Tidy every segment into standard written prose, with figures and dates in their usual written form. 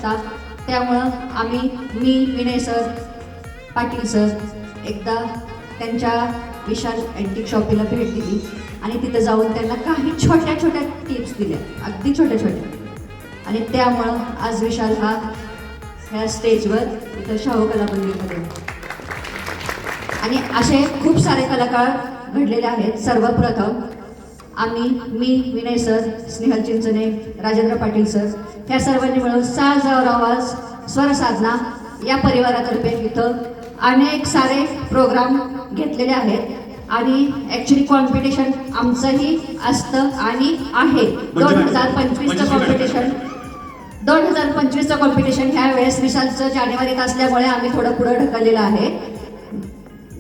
शकता. त्यामुळं मी Vinay sir, Patil sir एकदा त्यांच्या विशाल अँटिक शॉपीला भेट दिली आणि तिथं जाऊन त्यांना काही छोट्या छोट्या टिप्स दिल्या, अगदी छोट्या छोट्या. आणि त्यामुळं आज विशाल हा ह्या स्टेजवर इथं शाहू कला मंदिरमध्ये. आणि असे खूप सारे कलाकार घडलेले आहेत. सर्वप्रथम मी विनय सर, स्नेहल चिंचणे, राजेंद्र पाटील सर ह्या सर्वांनी मिळून साजावर आवाज स्वर साधना या परिवारातर्फे इथं अनेक सारे प्रोग्राम घेतलेले आहेत. आणि ॲक्च्युली कॉम्पिटिशन आमचंही असतं आणि आहे. 2025चं कॉम्पिटिशन 2025चं कॉम्पिटिशन ह्या वेळेस विशालचं जानेवारीत असल्यामुळे आम्ही थोडं पुढं ढकललेलं आहे.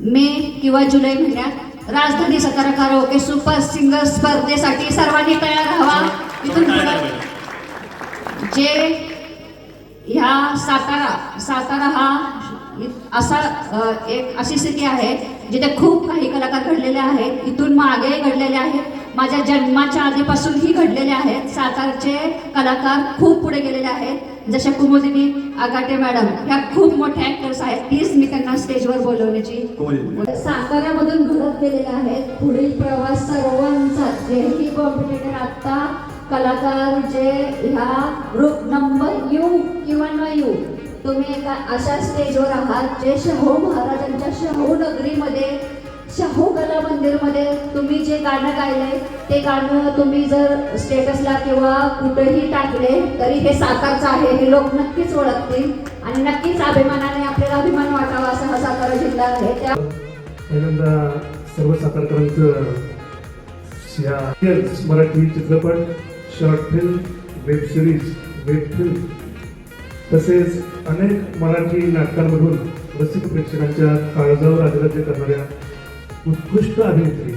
मे किंवा जुलै महिन्यात राजधानी सातारा कराओके सुपर सिंगर स्पर्धेसाठी सर्वांनी तयार राहावा. इथून पुढं जे ह्या सातारा हा अशी स्थिती आहे जिथे खूप काही कलाकार घडलेले आहेत. इथून मागेही घडलेले आहेत, माझ्या जन्माच्या आधीपासूनही घडलेले आहेत. सातारचे कलाकार खूप पुढे गेलेले आहेत. जशा कुमुदिनी आगाटे मॅडम ह्या खूप मोठ्या ॲक्टर्स आहेत. प्लीज मी त्यांना स्टेजवर बोलवण्याची. साताऱ्यामधून घडत गेलेले आहेत. पुढील प्रवास सर्वांचा जेही कॉम्पिटिटर आता कलाकार जे ह्या ग्रुप नंबर यू किंवा न यू, तुम्ही एका अशा स्टेजवर आहात जे शाहू महाराजांच्या शाहू नगरीमध्ये, शाहू कला मंदिरमध्ये तुम्ही जे गाणं गायलंय ते गाणं तुम्ही जर स्टेटसला किंवा कुठेही टाकले तरी हे सातारचं आहे, हे लोक नक्कीच ओळखतील आणि नक्कीच अभिमानाने आपल्याला अभिमान वाटावा असा हा सातारा जिल्हा आहे. त्या पहिल्यांदा सर्व सातारकरांचं मराठी चित्रपट, short film, web series, web film तसेच अनेक मराठी नाटकांमधून रसिक प्रेक्षकांच्या काळजावर अधिराज्य करणाऱ्या उत्कृष्ट अभिनेत्री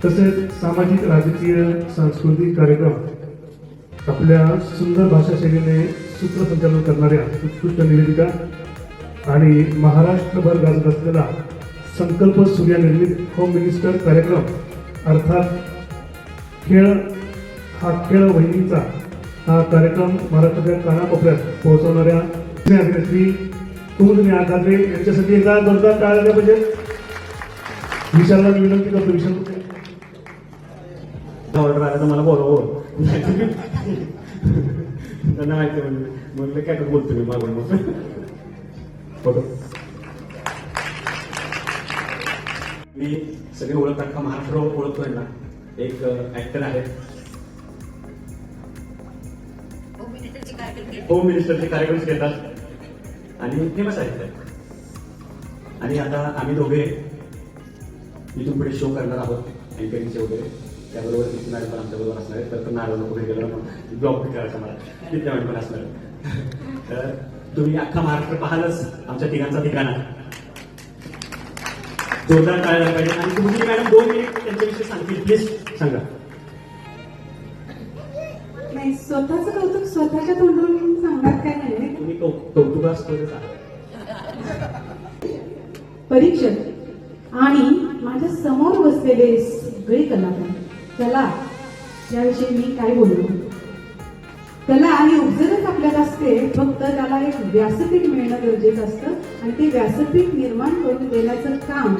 तसेच सामाजिक, राजकीय, सांस्कृतिक कार्यक्रम आपल्या सुंदर भाषा शैलीने सूत्रसंचालन करणाऱ्या उत्कृष्ट निवेदिका आणि महाराष्ट्रभर गाजत असलेला संकल्प सूर्या निर्मित होम मिनिस्टर कार्यक्रम अर्थात खेळ वहिनीचा हा कार्यक्रम महाराष्ट्राच्या कानाकोपऱ्यात पोहोचवणाऱ्या अभिनेत्री कुमुदिनी आगाटे यांच्यासाठी एकदा जोरदार टाळ्या पाहिजे. विशालला विनंती करतो. विशाल ऑर्डर आला तर मला बोलव. त्यांना माहिती म्हणलं काय बोलतो मी मागून मग फोटो. मी सगळे ओळखतात का महाराष्ट्र ओळखतोय ना. एक ऍक्टर आहे, होम मिनिस्टरचे कार्यक्रम घेतात आणि फेमस आहेत. आणि आता आम्ही दोघे इथून पुढे शो करणार आहोत, अँकरिंगचे वगैरे. त्याबरोबर तिथे मॅडम पण आमच्याबरोबर असणार आहे. तर नारळ वगैरे गेलो म्हणून ब्लॉग करायचा मला तिथे मॅडम पण असणार. तर तुम्ही अख्खा महाराष्ट्र पाहालच आमच्या तिघांचा ठिकाणा. जोरदार टाळायला पाहिजे. आणि तुम्ही मॅडम 2 मिनिट त्यांच्याविषयी सांगतील, प्लीज सांगा. नाही, स्वतःचं कौतुक स्वतःच्या तोंडून सांगणार काय नाही. तुम्ही कौतुक असतो परीक्षक आणि माझ्या समोर बसलेले सगळे कलाकार, कला याविषयी मी काय बोलू. कला आणि उपजतच आपल्याला असते, फक्त त्याला एक व्यासपीठ मिळणं गरजेचं असतं आणि ते व्यासपीठ निर्माण करून देण्याचं काम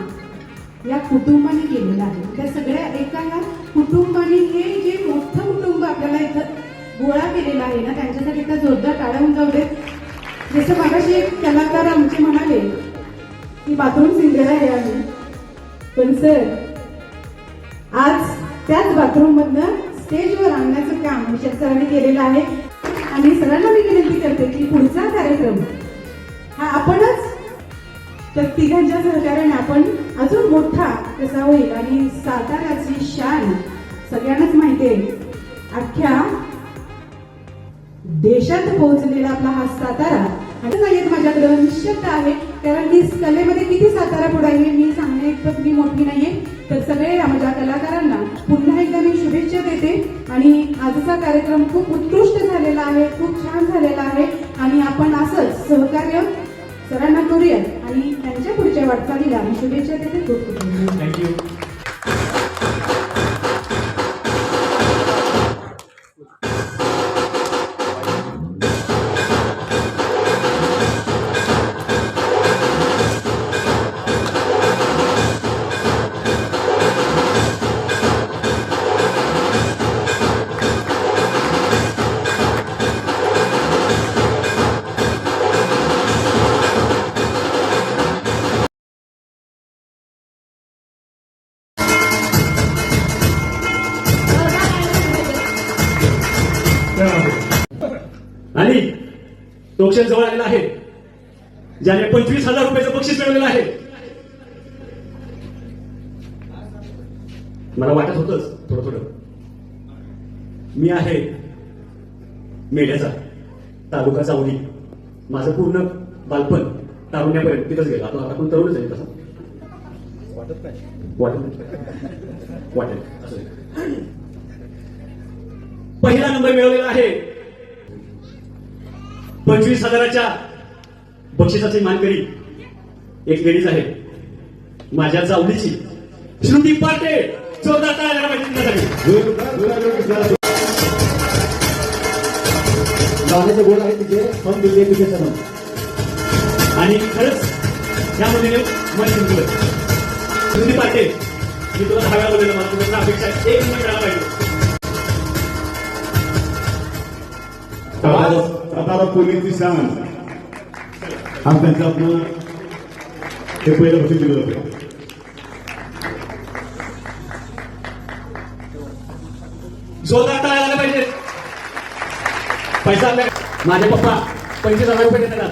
या कुटुंबाने केलेलं आहे. त्या सगळ्या एका या कुटुंबाने हे जे मोठं कुटुंब आपल्याला इथं गोळा केलेला आहे ना, त्यांच्यासाठी त्या जोरदार टाळ्या होऊन जाऊ देत. जसं मागाशी एक कलाकार आमचे म्हणाले की बाथरूम सिंगर आहे आम्ही, पण सर आज त्याच बाथरूम मधनं स्टेजवर आणण्याचं काम विशाल सरांनी केलेलं आहे. आणि सरांना मी विनंती करते की पुढचा कार्यक्रम हा आपणच तर तिघांच्या सहकार्याने आपण अजून मोठा कसा होईल. आणि साताऱ्याची शान सगळ्यांनाच माहिती आहे, अख्ख्या देशात पोहोचलेला आपला हा सातारा. आणि माझ्याकडे निश्चित आहे, कारण की कलेमध्ये किती सातारा पुढे आहे मी सांगणे इतपत मी मोठी नाहीये. तर सगळे माझ्या कलाकारांना पुन्हा एकदा मी शुभेच्छा देते. आणि आजचा कार्यक्रम खूप उत्कृष्ट झालेला आहे, खूप छान झालेला आहे. आणि आपण असंच सहकार्य सरांना करूया आणि त्यांच्या पुढच्या वाटचालीला मी शुभेच्छा देते. खूप खूप धन्यवाद. थँक्यू. तो क्षण जवळ आलेला आहे ज्याने 25,000 रुपयाचं बक्षीस मिळवलेलं आहे. मला वाटत होतंच थोडं थोडं मी आहे मेढ्याचा, तालुका चावडी. माझं पूर्ण बालपण तारुण्यापर्यंत तिथंच गेलं. आता आपण तरुणच आहे तसं वाटत असं. पहिला नंबर मिळवलेला आहे. 25,000च्या बक्षिसाची मानकरी एक लेडीज आहे, माझ्या चावडीची श्रुती पाटे. जोरदार टाळ्या पाहिजे तिच्यासाठी. गाण्याचे गोड आहे तिचे पण दिले तिचे सण. आणि खरंच या मुलीने मन जिंकलं. श्रुती पाटे, मी तुला 10 वेळा बोललेलं, मला तुझ्या अपेक्षा आहे, 1 नंबर मिळाला पाहिजे. आता पोलीस सामान हा त्यांचा आपलं ते पहिलं बक्षीस दिलं होतं. जोरदार टाळ्या झाल्या पाहिजे. पैसा आपल्या माझे पप्पा 25,000 रुपये देतात.